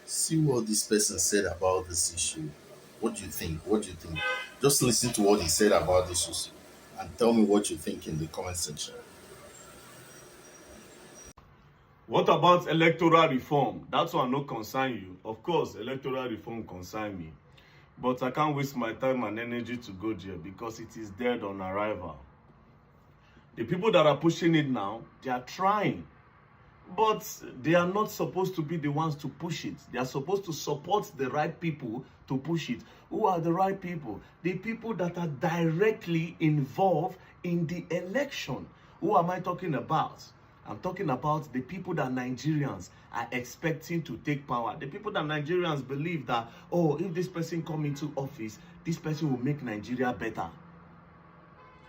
See what this person said about this issue. What do you think? What do you think? Just listen to what he said about this issue and tell me what you think in the comment section. What about electoral reform? That one no concern you. Of course, electoral reform concern me. But I can't waste my time and energy to go there because it is dead on arrival. The people that are pushing it now, they are trying. But they are not supposed to be the ones to push it. They are supposed to support the right people to push it. Who are the right people? The people that are directly involved in the election. Who am I talking about? I'm talking about the people that Nigerians are expecting to take power. The people that Nigerians believe that, oh, if this person come into office, this person will make Nigeria better.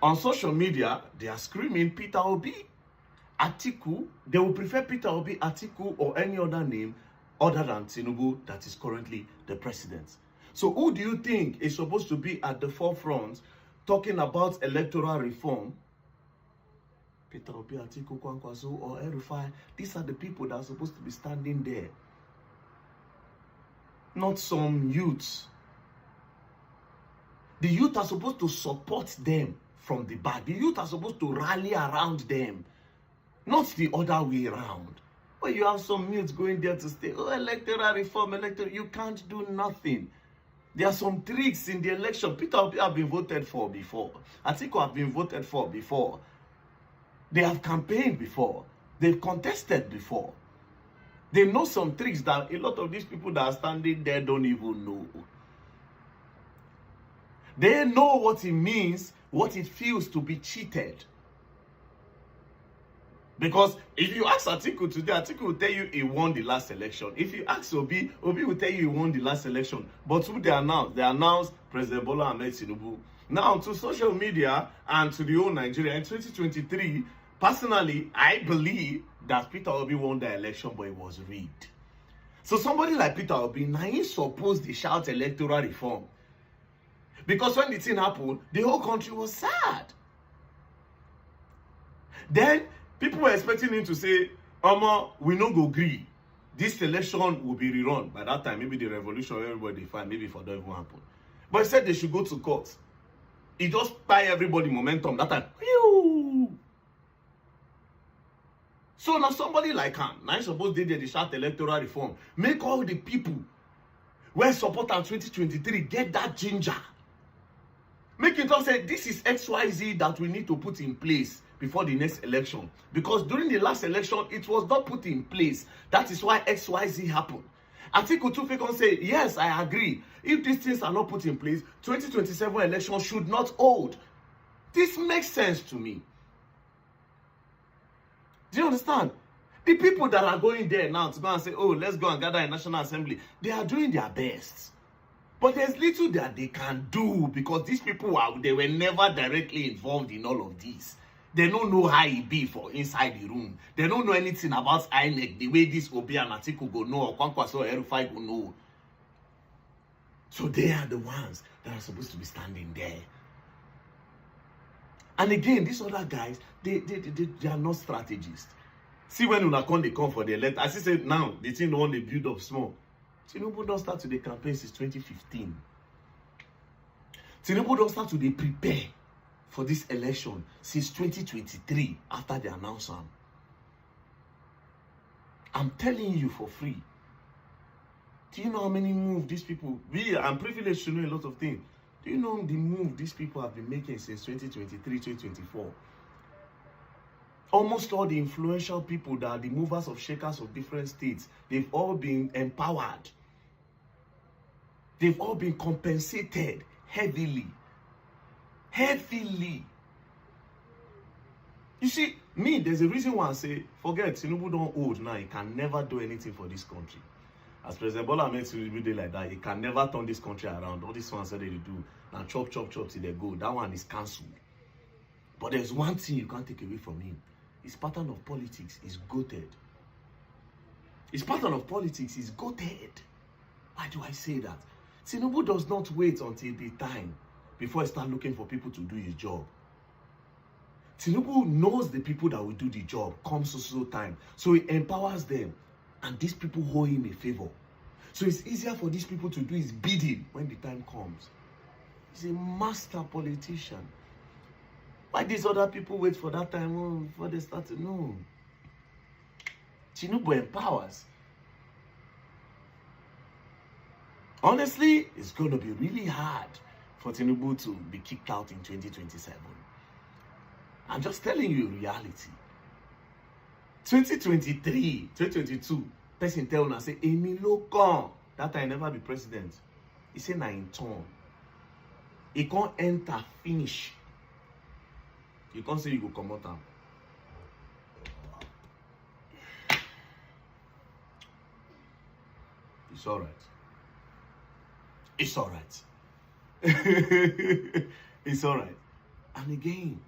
On social media, they are screaming Peter Obi, Atiku. They will prefer Peter Obi, Atiku, or any other name other than Tinubu that is currently the president. So who do you think is supposed to be at the forefront talking about electoral reform? Peter Obi, Atiku, Kwankwaso, or Erufai. These are the people that are supposed to be standing there. Not some youths. The youth are supposed to support them from the back. The youth are supposed to rally around them. Not the other way around. But you have some youths going there to say, oh, electoral reform, electoral. You can't do nothing. There are some tricks in the election. Peter Obi have been voted for before. Atiku have been voted for before. They have campaigned before. They've contested before. They know some tricks that a lot of these people that are standing there don't even know. They know what it means, what it feels to be cheated. Because if you ask Atiku today, Atiku will tell you he won the last election. If you ask Obi, Obi will tell you he won the last election. But who they announced? They announced President Bola Ahmed Tinubu. Now, to social media and to the whole Nigeria in 2023, personally, I believe that Peter Obi won the election, but it was rigged. So somebody like Peter Obi, now he supposed to shout electoral reform. Because when the thing happened, the whole country was sad. Then people were expecting him to say, we no go agree. This election will be rerun. By that time, maybe the revolution, everybody fine, maybe for that even happen. But he said they should go to court. He just buy everybody momentum that time. Phew! So now somebody like him, now suppose they shout electoral reform. Make all the people where support in 2023 get that ginger. Make it all say this is XYZ that we need to put in place before the next election. Because during the last election, it was not put in place. That is why XYZ happened. Atiku Tufekon say, yes, I agree. If these things are not put in place, 2027 election should not hold. This makes sense to me. Do you understand? The people that are going there now to go and say, oh, let's go and gather in National Assembly, they are doing their best. But there's little that they can do because these people they were never directly involved in all of this. They don't know how it be for inside the room. They don't know anything about INEC, the way this Obi and Atiku go know, or Kwankwaso or Erufai go know. So they are the ones that are supposed to be standing there. And again, these other guys, they are not strategists. See when they come for the election, as I said now, the thing don't want to build up small. Tinubu don't start to the campaign since 2015. Tinubu don't start to the prepare for this election since 2023 after the announcement. I'm telling you for free. Do you know how many moves these people... I'm privileged to know a lot of things. Do you know the move these people have been making since 2023, 2024? Almost all the influential people that are the movers of shakers of different states, they've all been empowered. They've all been compensated heavily. Heavily. You see, me, there's a reason why I say, forget, Tinubu don't hold now. He can never do anything for this country. As President Bola Ahmed Tinubu did like that, he can never turn this country around. All this one said they do. Now chop, chop, chop till they go. That one is cancelled. But there's one thing you can't take away from him. His pattern of politics is goated. His pattern of politics is goated. Why do I say that? Tinubu does not wait until the time before he starts looking for people to do his job. Tinubu knows the people that will do the job come so time. So he empowers them. And these people owe him a favor. So it's easier for these people to do his bidding when the time comes. He's a master politician. Why these other people wait for that time before they start to know? Tinubu empowers. Honestly, it's going to be really hard for Tinubu to be kicked out in 2027. I'm just telling you reality. 2023, 2022, person tell una say, Emi lo kan. That time never be president. He say na in turn. He can't enter, finish. You can't say you go come out am. It's all right. It's all right. It's all right. And again,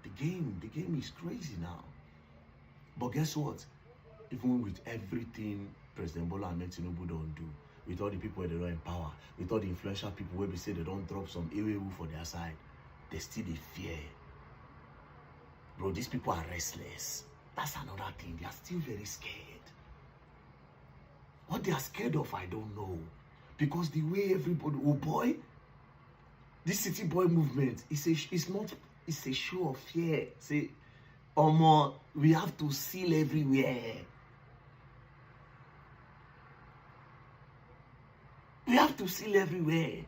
the game is crazy now. But guess what? Even with everything President Bola Ahmed Tinubu don't do, with all the people they don't empower, with all the influential people where we say they don't drop some ewewu for their side, they still they fear. Bro, these people are restless. That's another thing. They are still very scared. What they are scared of, I don't know. Because the way everybody, oh boy, this city boy movement, it's a show of fear. Say, we have to seal everywhere. We have to seal everywhere.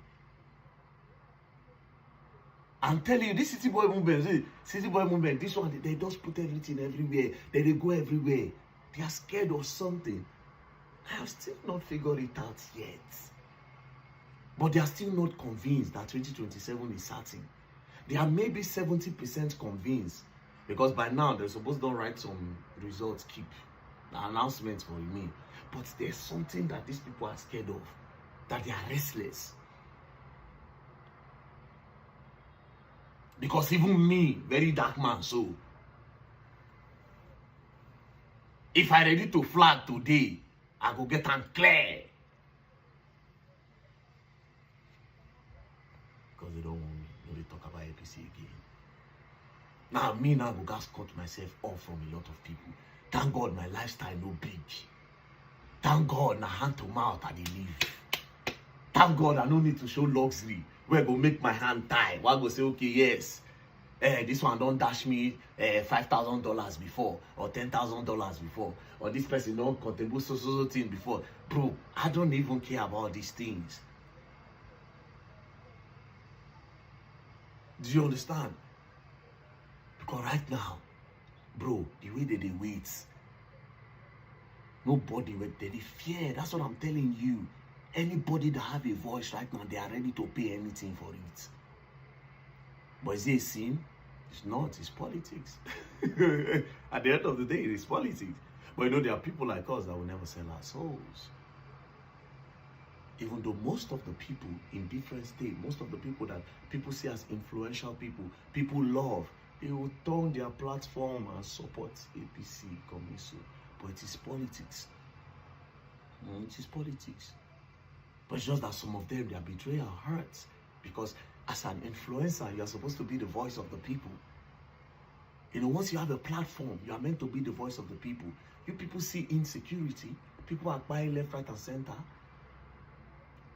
I'm telling you, this city boy movement, this one, they just put everything everywhere. They go everywhere. They are scared of something. I have still not figured it out yet. But they are still not convinced that 2027 is certain. They are maybe 70% convinced. Because by now, they're supposed to write some results, keep the announcements for me. But there's something that these people are scared of. That they are restless. Because even me, very dark man, so if I ready to flag today, I go get them clear. Because they don't want me. No, they talk about APC again. Now me now go gas cut myself off from a lot of people. Thank God my lifestyle no big. Thank God na hand to mouth I dey live. Thank God I no need to show luxury. Where go make my hand tie. Where go say okay yes. This one don't dash me $5,000 before or $10,000 before, or this person don't contribute so thing before. Bro, I don't even care about these things. Do you understand? Because right now, bro, the way that they wait, nobody they fear. That's what I'm telling you. Anybody that have a voice right now, they are ready to pay anything for it. But is it a sin? It's not. It's politics. At the end of the day, it is politics. But you know, there are people like us that will never sell our souls. Even though most of the people in different states, most of the people that people see as influential people love, they will turn their platform and support APC, Komiso. But it is politics. It is politics. But it's just that some of them, their betrayal hurts. Because as an influencer, you are supposed to be the voice of the people. You know, once you have a platform, you are meant to be the voice of the people. You people see insecurity. People are buying left, right, and center.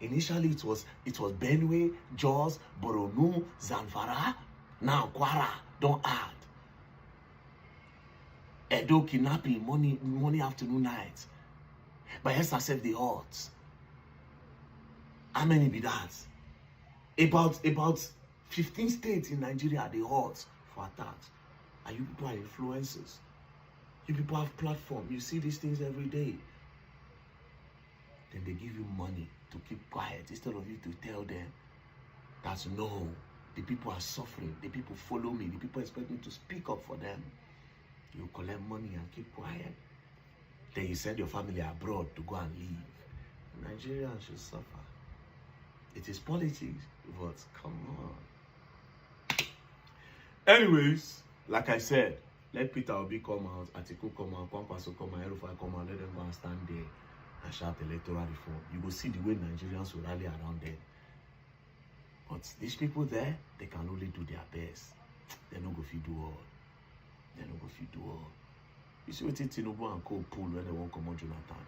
Initially, it was Benue, Jos, Boronu, Zamfara. Now Kwara don't add. Edo kidnapping, morning, afternoon, night. But yes, I said the odds. How many be that? About 15 states in Nigeria are the odds for attacks. And you people are influencers. You people have platform. You see these things every day. Then they give you money to keep quiet instead of you to tell them that no, the people are suffering. The people follow me. The people expect me to speak up for them. You collect money and keep quiet. Then you send your family abroad to go and live. Nigerians should suffer. It is politics, but come on. Anyways, like I said, let Peter Obi come out, Atiku come out, Kwankwaso come out, Erufai come out, let them go and stand there and shout electoral reform. You will see the way Nigerians will rally around them. But these people there, they can only do their best. They're not going to do all. They're not going to do all. You see what Tinubu and Co pull when they won't come on Jonathan.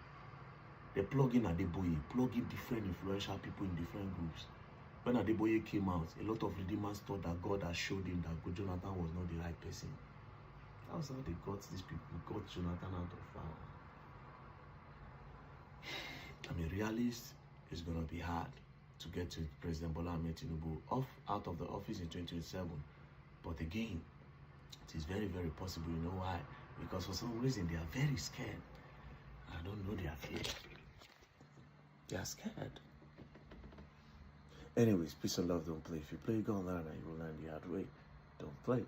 They plug in Adeboye, plug in different influential people in different groups. When Adeboye came out, a lot of Redeemers thought that God had showed him that Jonathan was not the right person. That was how they got these people, got Jonathan out of power. I mean, realist is going to be hard to get to President Bola Ahmed Tinubu out of the office in 2027. But again, it is very, very possible. You know why? Because for some reason, they are very scared. I don't know their fear. They are scared. Anyways, peace and love, don't play. If you play, go online and you will learn the hard way. Don't play.